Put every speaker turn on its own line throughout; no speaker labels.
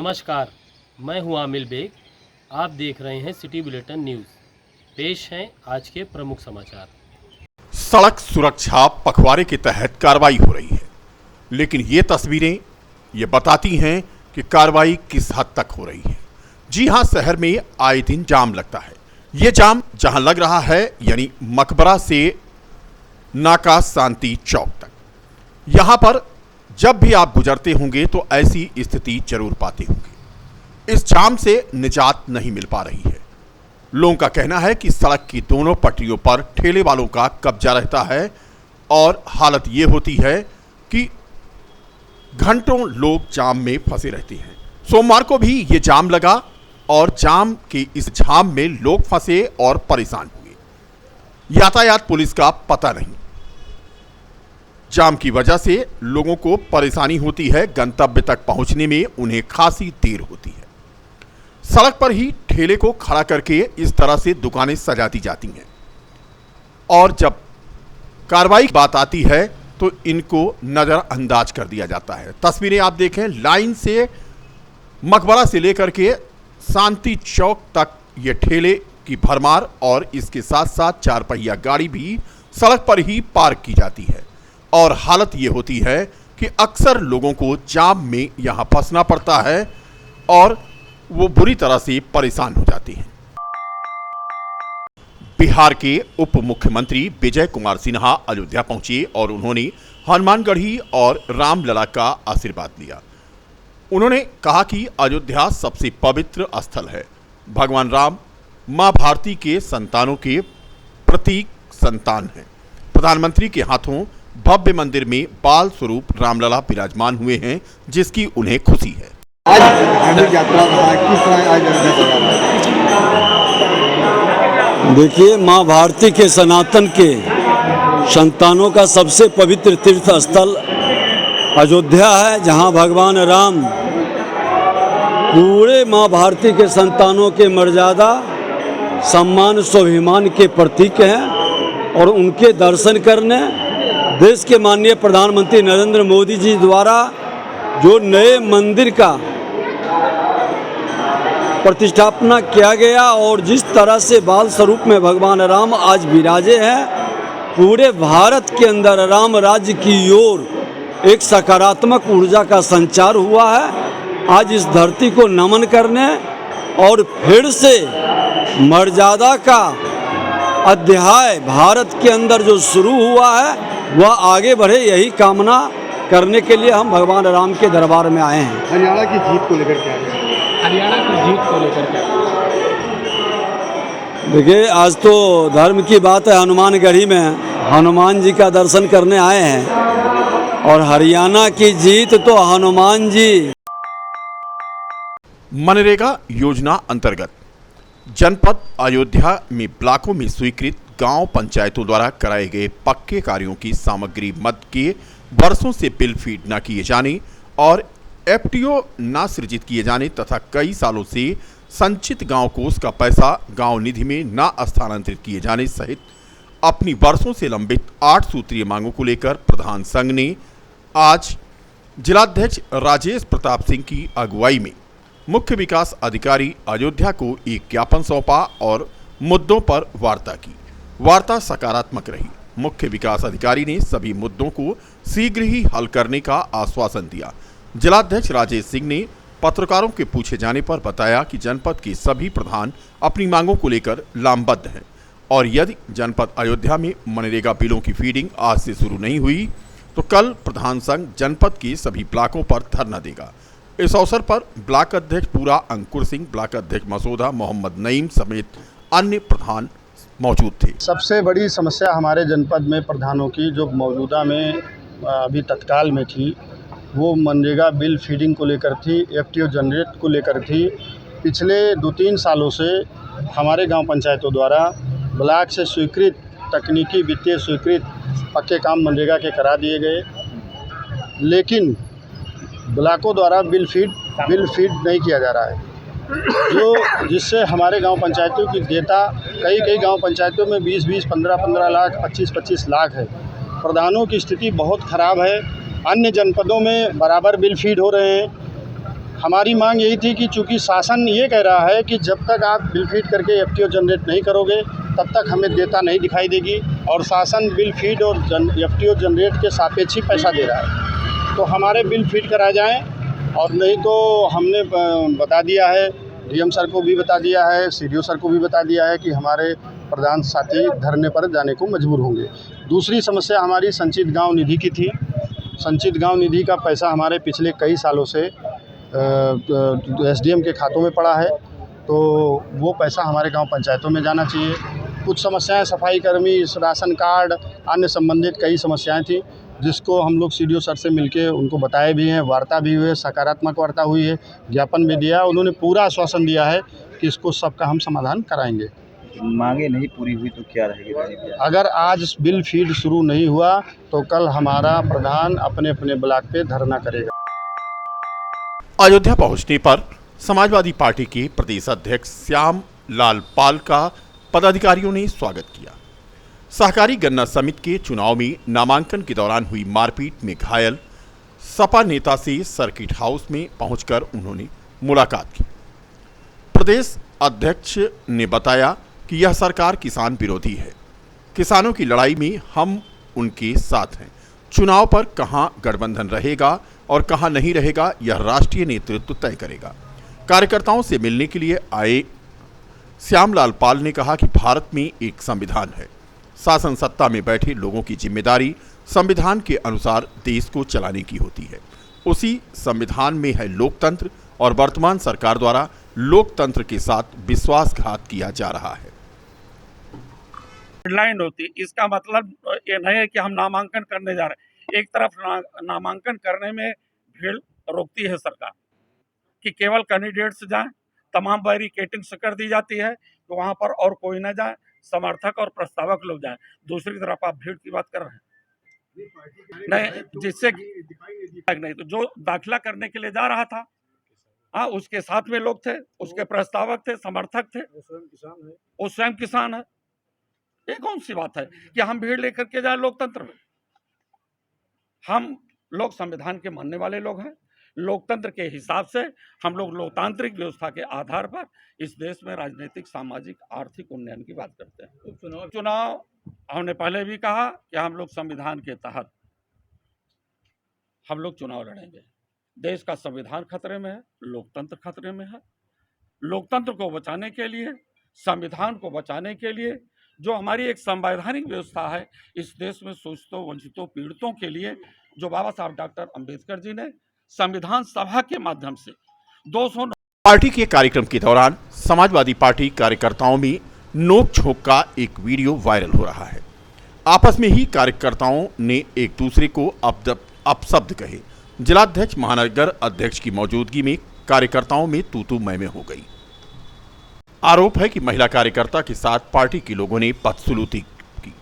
नमस्कार, मैं हूं आमिल बेग। आप देख रहे हैं सिटी बुलेटिन न्यूज़। पेश हैं आज के प्रमुख समाचार।
सड़क सुरक्षा पखवाड़े के तहत कार्रवाई हो रही है, लेकिन ये तस्वीरें ये बताती हैं कि कार्रवाई किस हद तक हो रही है। जी हां, शहर में आए दिन जाम लगता है। ये जाम जहां लग रहा है यानी मकबरा से नाका शांति चौक तक, यहां पर जब भी आप गुजरते होंगे तो ऐसी स्थिति जरूर पाते होंगे। इस जाम से निजात नहीं मिल पा रही है। लोगों का कहना है कि सड़क की दोनों पटरियों पर ठेले वालों का कब्जा रहता है और हालत ये होती है कि घंटों लोग जाम में फंसे रहते हैं। सोमवार को भी ये जाम लगा और जाम के इस जाम में लोग फंसे और परेशान हुए। यातायात पुलिस का पता नहीं। जाम की वजह से लोगों को परेशानी होती है, गंतव्य तक पहुंचने में उन्हें खासी देर होती है। सड़क पर ही ठेले को खड़ा करके इस तरह से दुकानें सजा दी जाती हैं और जब कार्रवाई की बात आती है तो इनको नजरअंदाज कर दिया जाता है। तस्वीरें आप देखें, लाइन से मकबरा से लेकर के शांति चौक तक ये ठेले की भरमार और इसके साथ साथ चार पहिया गाड़ी भी सड़क पर ही पार्क की जाती है और हालत ये होती है कि अक्सर लोगों को जाम में यहां फंसना पड़ता है और वो बुरी तरह से परेशान हो जाते हैं। बिहार के उप मुख्यमंत्री विजय कुमार सिन्हा अयोध्या पहुंचे और उन्होंने हनुमानगढ़ी और रामलला का आशीर्वाद लिया। उन्होंने कहा कि अयोध्या सबसे पवित्र स्थल है। भगवान राम मां भारती के संतानों के प्रतीक संतान हैं। प्रधानमंत्री के हाथों भव्य मंदिर में बाल स्वरूप रामलला विराजमान हुए हैं, जिसकी उन्हें खुशी है।
आज धार्मिक यात्रा किस तरह आज
देखिए, माँ भारती के सनातन के संतानों का सबसे पवित्र तीर्थ स्थल अयोध्या है, जहाँ भगवान राम पूरे माँ भारती के संतानों के मर्यादा, सम्मान, स्वाभिमान के प्रतीक हैं और उनके दर्शन करने देश के माननीय प्रधानमंत्री नरेंद्र मोदी जी द्वारा जो नए मंदिर का प्रतिष्ठापना किया गया और जिस तरह से बाल स्वरूप में भगवान राम आज विराजे हैं, पूरे भारत के अंदर राम राज्य की ओर एक सकारात्मक ऊर्जा का संचार हुआ है। आज इस धरती को नमन करने और फिर से मर्यादा का अध्याय भारत के अंदर जो शुरू हुआ है वह आगे बढ़े, यही कामना करने के लिए हम भगवान राम के दरबार में आए हैं।
हरियाणा की जीत को लेकर के आए हैं।
हरियाणा की जीत को लेकर के
देखिए, आज तो धर्म की बात है। हनुमानगढ़ी में हनुमान जी का दर्शन करने आए हैं और हरियाणा की जीत तो हनुमान जी।
मनरेगा योजना अंतर्गत जनपद अयोध्या में ब्लॉकों में स्वीकृत गांव पंचायतों द्वारा कराए गए पक्के कार्यों की सामग्री मद के वर्षों से बिल फीड न किए जाने और एफटीओ न सृजित किए जाने तथा कई सालों से संचित गांव कोष का पैसा गांव निधि में न स्थानांतरित किए जाने सहित अपनी वर्षों से लंबित 8 सूत्रीय मांगों को लेकर प्रधान संघ ने आज जिलाध्यक्ष राजेश प्रताप सिंह की अगुवाई में मुख्य विकास अधिकारी अयोध्या को एक ज्ञापन सौंपा और मुद्दों पर वार्ता की। वार्ता सकारात्मक रही। मुख्य विकास अधिकारी ने सभी मुद्दों को शीघ्र ही हल करने का आश्वासन दिया। जिलाध्यक्ष राजेश सिंह ने पत्रकारों के पूछे जाने पर बताया कि जनपद के सभी प्रधान अपनी मांगों को लेकर लामबद्ध हैं और यदि जनपद अयोध्या में मनरेगा बिलों की फीडिंग आज से शुरू नहीं हुई तो कल प्रधान संघ जनपद के सभी ब्लॉकों पर धरना देगा। इस अवसर पर ब्लॉक अध्यक्ष पूरा अंकुर सिंह, ब्लॉक अध्यक्ष मसूदा मोहम्मद नईम समेत अन्य प्रधान मौजूद थे।
सबसे बड़ी समस्या हमारे जनपद में प्रधानों की जो मौजूदा में अभी तत्काल में थी, वो मनरेगा बिल फीडिंग को लेकर थी, एफटीओ जनरेट को लेकर थी। पिछले 2-3 सालों से हमारे गांव पंचायतों द्वारा ब्लॉक से स्वीकृत तकनीकी वित्तीय स्वीकृत पक्के काम मनरेगा के करा दिए गए, लेकिन ब्लॉकों द्वारा बिल फीड नहीं किया जा रहा है, जिससे हमारे गांव पंचायतों की डेटा कई गांव पंचायतों में 20-20, 15-15 लाख, 25-25 लाख है। प्रधानों की स्थिति बहुत ख़राब है। अन्य जनपदों में बराबर बिल फीड हो रहे हैं। हमारी मांग यही थी कि चूँकि शासन ये कह रहा है कि जब तक आप बिल फीड करके एफटीओ जनरेट नहीं करोगे तब तक हमें देयता नहीं दिखाई देगी, और शासन बिल फीड और एफटीओ जनरेट के सापेक्ष ही पैसा दे रहा है। तो हमारे बिल फीड कराए जाएँ, और नहीं तो हमने बता दिया है, डीएम सर को भी बता दिया है, सीडीओ सर को भी बता दिया है कि हमारे प्रधान साथी धरने पर जाने को मजबूर होंगे। दूसरी समस्या हमारी संचित गांव निधि की थी। संचित गांव निधि का पैसा हमारे पिछले कई सालों से एसडीएम के खातों में पड़ा है, तो वो पैसा हमारे गांव पंचायतों में जाना चाहिए। कुछ समस्याएं सफाई कर्मी, राशन कार्ड, अन्य संबंधित कई समस्याएं थी, जिसको हम लोग सीडीओ सर से मिलके उनको बताए भी हैं, वार्ता भी हुई है, सकारात्मक वार्ता हुई है, ज्ञापन भी दिया। उन्होंने पूरा आश्वासन दिया है कि इसको सबका हम समाधान कराएंगे।
मांगे नहीं पूरी हुई तो क्या रहेगी?
अगर आज बिल फीड शुरू नहीं हुआ तो कल हमारा प्रधान अपने अपने ब्लॉक पे धरना करेगा।
अयोध्या पहुंचने पर समाजवादी पार्टी के प्रदेश अध्यक्ष श्याम लाल पाल का पदाधिकारियों ने स्वागत किया। सहकारी गन्ना समिति के चुनाव में नामांकन के दौरान हुई मारपीट में घायल सपा नेता से सर्किट हाउस में पहुंचकर उन्होंने मुलाकात की। प्रदेश अध्यक्ष ने बताया कि यह सरकार किसान विरोधी है, किसानों की लड़ाई में हम उनके साथ हैं। चुनाव पर कहां गठबंधन रहेगा और कहां नहीं रहेगा, यह राष्ट्रीय नेतृत्व तय करेगा। कार्यकर्ताओं से मिलने के लिए आए श्यामलाल पाल ने कहा कि भारत में एक संविधान है, शासन सत्ता में बैठे लोगों की जिम्मेदारी संविधान के अनुसार देश को चलाने की होती है। उसी संविधान में है लोकतंत्र, और वर्तमान सरकार द्वारा लोकतंत्र के साथ विश्वासघात किया जा रहा है।
लाइन होती, इसका मतलब ये नहीं है कि हम नामांकन करने जा रहे हैं। एक तरफ नामांकन करने में भीड़ रोकती है सरकार कि केवल कैंडिडेट्स जाएं, तमाम बैरिकेटिंग कर दी जाती है तो वहां पर और कोई ना जाए, समर्थक और प्रस्तावक लोग जाएं। दूसरी तरफ आप भीड़ की बात कर रहे हैं, नहीं जिससे नहीं, तो जो दाखिला करने के लिए जा रहा था, हाँ, उसके साथ में लोग थे, उसके प्रस्तावक थे, समर्थक थे, वो स्वयं किसान है। ये कौन सी बात है कि हम भीड़ लेकर के जाए लोकतंत्र में? हम लोग संविधान के मानने वाले लोग हैं। लोकतंत्र के हिसाब से हम लोग लोकतांत्रिक व्यवस्था के आधार पर इस देश में राजनीतिक, सामाजिक, आर्थिक उन्नयन की बात करते हैं। चुनाव हमने पहले भी कहा कि हम लोग संविधान के तहत हम लोग चुनाव लड़ेंगे। देश का संविधान खतरे में है, लोकतंत्र खतरे में है। लोकतंत्र को बचाने के लिए, संविधान को बचाने के लिए, जो हमारी एक संवैधानिक व्यवस्था है इस देश में शोषितों, वंचितों, पीड़ितों के लिए, जो बाबा साहब डॉक्टर अंबेडकर जी ने संविधान सभा के माध्यम से 200
पार्टी के कार्यक्रम के दौरान समाजवादी पार्टी कार्यकर्ताओं में नोक झोंक का एक वीडियो वायरल हो रहा है। आपस में ही कार्यकर्ताओं ने एक दूसरे को अपशब्द कहे। जिलाध्यक्ष महानगर अध्यक्ष की मौजूदगी में कार्यकर्ताओं में तू-तू मैं हो गई। आरोप है कि महिला कार्यकर्ता के साथ पार्टी के लोगों ने बदसलूकी की।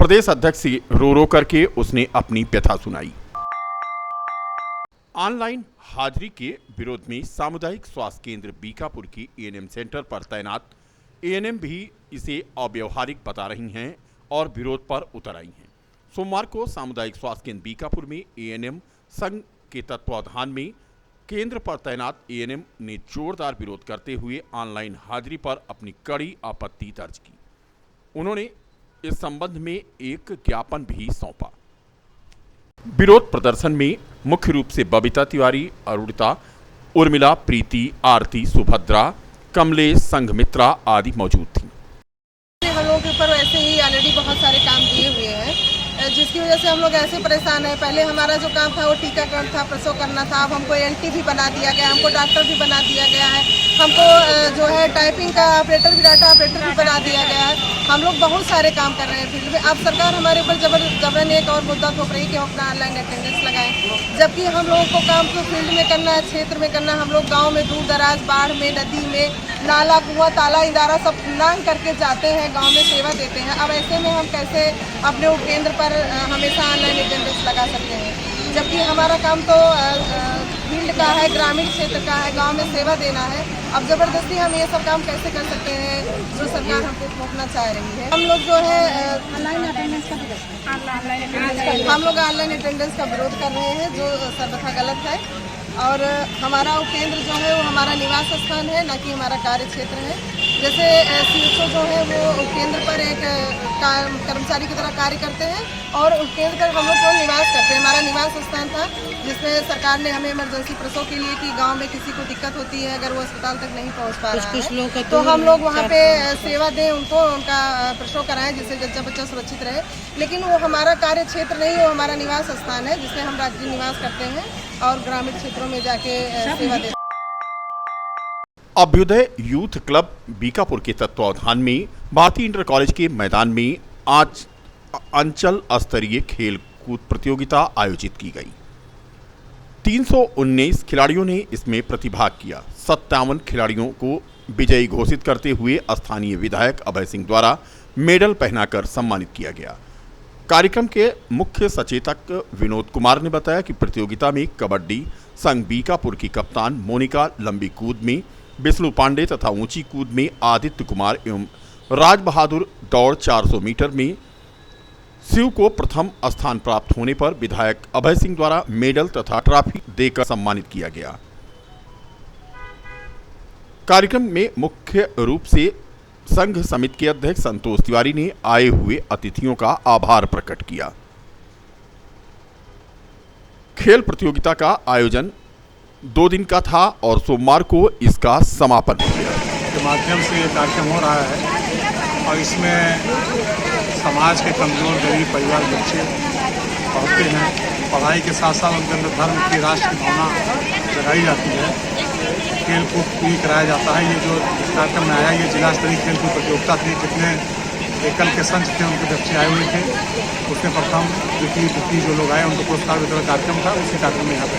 प्रदेश अध्यक्ष से रो रो करके उसने अपनी व्यथा सुनाई। ऑनलाइन हाजिरी के विरोध में सामुदायिक स्वास्थ्य केंद्र बीकापुर की एएनएम सेंटर पर तैनात एएनएम भी इसे अव्यवहारिक बता रही हैं और विरोध पर उतर आई हैं। सोमवार को सामुदायिक स्वास्थ्य केंद्र बीकापुर में एएनएम संघ के तत्वावधान में केंद्र पर तैनात एएनएम ने जोरदार विरोध करते हुए ऑनलाइन हाजिरी पर अपनी कड़ी आपत्ति दर्ज की। उन्होंने इस संबंध में एक ज्ञापन भी सौंपा। विरोध प्रदर्शन में मुख्य रूप से बबीता तिवारी, अरुणिता, उर्मिला, प्रीति, आरती, सुभद्रा, कमलेश, संघमित्रा आदि मौजूद थी।
हम लोगों के ऊपर वैसे ही ऑलरेडी बहुत सारे काम दिए हुए हैं, जिसकी वजह से हम लोग ऐसे परेशान हैं। पहले हमारा जो काम था वो टीकाकरण था, प्रसव करना था। अब हमको एलटी भी बना दिया गया, हमको डॉक्टर भी बना दिया गया है, हमको जो है टाइपिंग का ऑपरेटर भी, डाटा ऑपरेटर भी बना दिया गया है। हम लोग बहुत सारे काम कर रहे हैं फील्ड में। अब सरकार हमारे ऊपर जबरन एक और मुद्दा थोप रही है कि हम अपना ऑनलाइन अटेंडेंस लगाएं, जबकि हम लोगों को काम को फील्ड में करना है, क्षेत्र में करना। हम लोग गाँव में दूर दराज, बाढ़ में, नदी में, नाला, कुआं, ताला, इदारा सब लांग करके जाते हैं, गांव में सेवा देते हैं। अब ऐसे में हम कैसे अपने उपकेंद्र पर हमेशा ऑनलाइन अटेंडेंस लगा सकते हैं, जबकि हमारा काम तो फील्ड का है, ग्रामीण क्षेत्र का है, गांव में सेवा देना है। अब ज़बरदस्ती हम ये सब काम कैसे कर सकते हैं जो सरकार हमको थोपना चाह रही है। हम लोग जो है ऑनलाइन अटेंडेंस का विरोध कर रहे हैं, जो सर्वथा गलत है। और हमारा उपकेंद्र जो है वो हमारा निवास स्थान है, ना कि हमारा कार्य क्षेत्र है। जैसे सीएचओ जो है वो उपकेंद्र पर एक कर्मचारी की तरह कार्य करते हैं और उपकेंद्र पर हम लोग केवल निवास करते हैं। हमारा निवास स्थान था जिसमें सरकार ने हमें इमरजेंसी प्रसव के लिए कि गांव में किसी को दिक्कत होती है, अगर वो अस्पताल तक नहीं पहुंच पा रहा है तो हम लोग वहां पे सेवा दें उनको, उनका प्रसव कराएं जिससे जच्चा बच्चा सुरक्षित रहे। लेकिन वो हमारा कार्य क्षेत्र नहीं, वो हमारा निवास स्थान है जिसमें हम राज्य निवास करते हैं और ग्रामीण क्षेत्रों में जाके सेवा देते हैं।
अभ्युदय यूथ क्लब बीकापुर के तत्वावधान में भारतीय इंटर कॉलेज के मैदान में आज अंचल स्तरीय खेल कूद प्रतियोगिता आयोजित की गई। 319 खिलाड़ियों ने इसमें प्रतिभाग किया। 57 खिलाड़ियों को विजयी घोषित करते हुए स्थानीय विधायक अभय सिंह द्वारा मेडल पहनाकर सम्मानित किया गया। कार्यक्रम के मुख्य सचेतक विनोद कुमार ने बताया कि प्रतियोगिता में कबड्डी संघ बीकापुर की कप्तान मोनिका लंबी कूद में, विष्णु पांडे तथा ऊंची कूद में आदित्य कुमार एवं राज बहादुर दौड़ 400 मीटर में शिव को प्रथम स्थान प्राप्त होने पर विधायक अभय सिंह द्वारा मेडल तथा ट्रॉफी देकर सम्मानित किया गया। कार्यक्रम में मुख्य रूप से संघ समिति के अध्यक्ष संतोष तिवारी ने आए हुए अतिथियों का आभार प्रकट किया। खेल प्रतियोगिता का आयोजन 2 दिन का था और सोमवार को इसका समापन हो गया।
के माध्यम से ये कार्यक्रम हो रहा है और इसमें समाज के कमजोर गरीब परिवार बच्चे पढ़ते हैं। पढ़ाई के साथ साथ उनके अंदर धर्म की, राष्ट्र की भावना जगाई जाती है। खेल कूद भी कराया जाता है। ये जो कार्यक्रम में आया, ये जिला स्तरीय खेल कूद प्रतियोगिता थी। जितने एकल के संघ थे उनके बच्चे आए हुए थे। उसमें प्रथम द्वितीय जो लोग आए उनको पुरस्कार वितरण कार्यक्रम था, उसी कार्यक्रम में यहाँ पे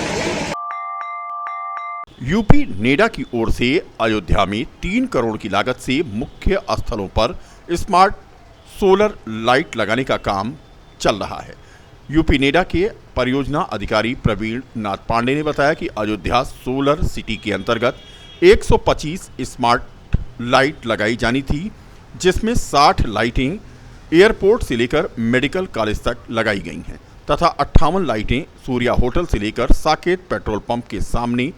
यूपी नेडा की ओर से अयोध्या में 3 करोड़ की लागत से मुख्य स्थलों पर स्मार्ट सोलर लाइट लगाने का काम चल रहा है। यूपी नेडा के परियोजना अधिकारी प्रवीण नाथ पांडे ने बताया कि अयोध्या सोलर सिटी के अंतर्गत 125 स्मार्ट लाइट लगाई जानी थी, जिसमें 60 लाइटें एयरपोर्ट से लेकर मेडिकल कॉलेज तक लगाई गई हैं तथा 58 लाइटें सूर्या होटल से लेकर साकेत पेट्रोल पंप के सामने,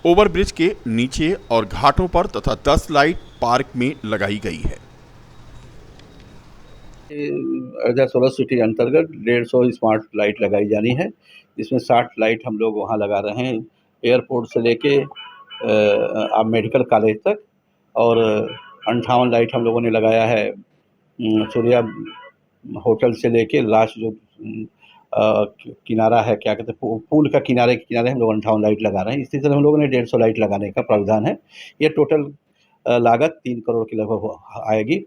ओवरब्रिज के नीचे और घाटों पर तथा 10 लाइट पार्क में लगाई गई है।
अयोध्या सोलर सिटी अंतर्गत 150 स्मार्ट लाइट लगाई जानी है। इसमें 60 लाइट हम लोग वहाँ लगा रहे हैं, एयरपोर्ट से लेके आप मेडिकल कॉलेज तक, और 58 लाइट हम लोगों ने लगाया है सूर्या होटल से लेके लास्ट जो किनारा है, क्या कहते हैं, पुल का किनारे हम लोग 58 लाइट लगा रहे हैं। इसी तरह हम लोगों ने 150 लाइट लगाने का प्रावधान है। ये टोटल लागत 3 करोड़ के लगभग आएगी।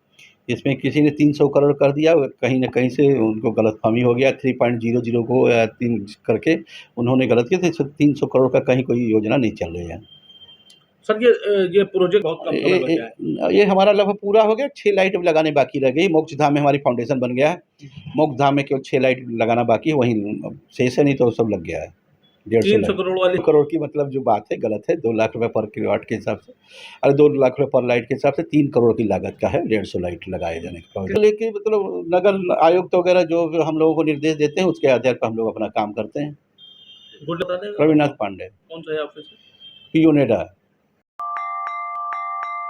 इसमें किसी ने 300 करोड़ कर दिया, कहीं न कहीं से उनको गलतफहमी हो गया। 3.00 को 3 करके उन्होंने गलत किया, तो 300 करोड़ का कहीं कोई योजना नहीं चल रही है।
सर ये प्रोजेक्ट बहुत कम समय बचा है।
ये हमारा लगभग पूरा हो गया। 6 लाइट लगाने बाकी रह गई। मोक्ष धाम में हमारी फाउंडेशन बन गया है। मोक्ष धाम में केवल 6 लाइट लगाना बाकी है, वहीं शेष है, नहीं तो सब लग गया है।
300 करोड़ वाली
करोड़ की मतलब जो बात है गलत है। 2 लाख रुपए पर किलोवाट के हिसाब से, अरे 2 लाख रुपए पर लाइट के हिसाब से 3 करोड़ की लागत का है 150 लाइट लगाए जाने का। लेकिन मतलब नगर आयुक्त वगैरह जो हम लोगों को निर्देश देते हैं, उसके आधार पर हम लोग अपना काम करते हैं।
गुड बता दें,
रविनाथ पांडे,
कौन सा है ऑफिस?
PO NEDA.